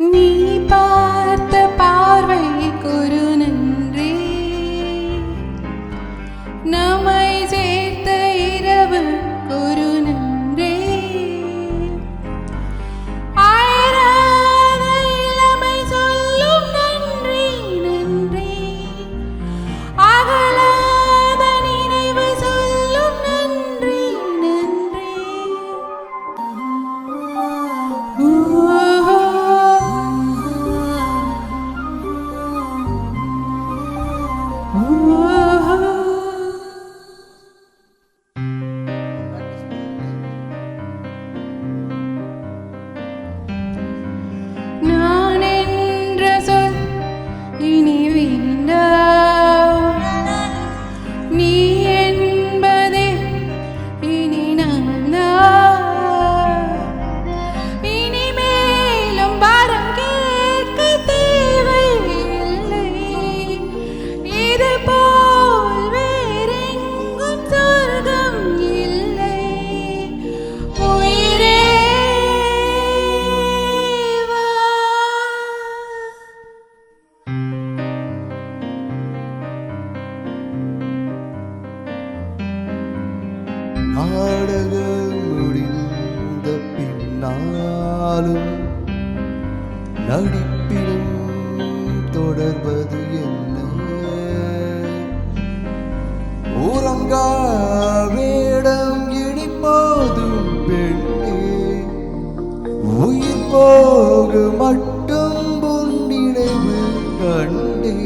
நீ பார்த்த பார்வைக்கு ஒரு நன்றி, நம்மை சேர்த்த இரவுக்கு ஒரு நன்றி. ஆயிராத இளமை சொல்லும் நன்றி நன்றி, அகலாத நினைவு சொல்லும் நன்றி நன்றி. நான் என்ற சொல் இனி வேண்டாம், நீ என்பதே இனி நான். இனிமேலும் பாரம் கேட்க தேவையில்லை, இது போல் வேறெங்கும் சொர்க்கம் இல்லை. உயிரே வா. நாடகம் முடிந்த பின்னாலும் நடிப்பிலும் தொடர்வது என்ன? உறங்கா வேடம் இடிப்போதும் பெண்ணே, உயிர் போக மட்டும் உன் நினைவு கண்டே.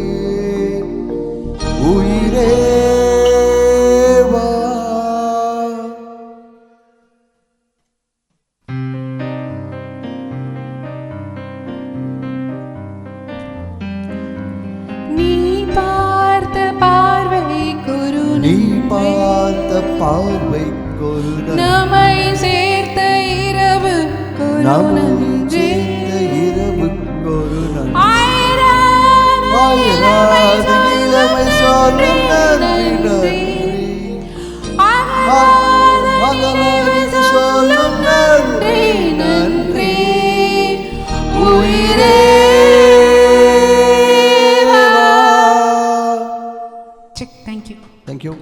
உயிரே வா. நீ பார்த்த பார்வைக்கு நீ பார்த்த பார்வைக்கொரு நம்மை சேர்த்த இரவுக்கு நன்றி. இரவுக்கொரு நன்றி. ஆயிராத இளமை சொல்லும் நன்றி நன்றி, அகலாத நினைவு சொல்லும் நன்றி நன்றி. உயிரே வா. Thank you. Thank you.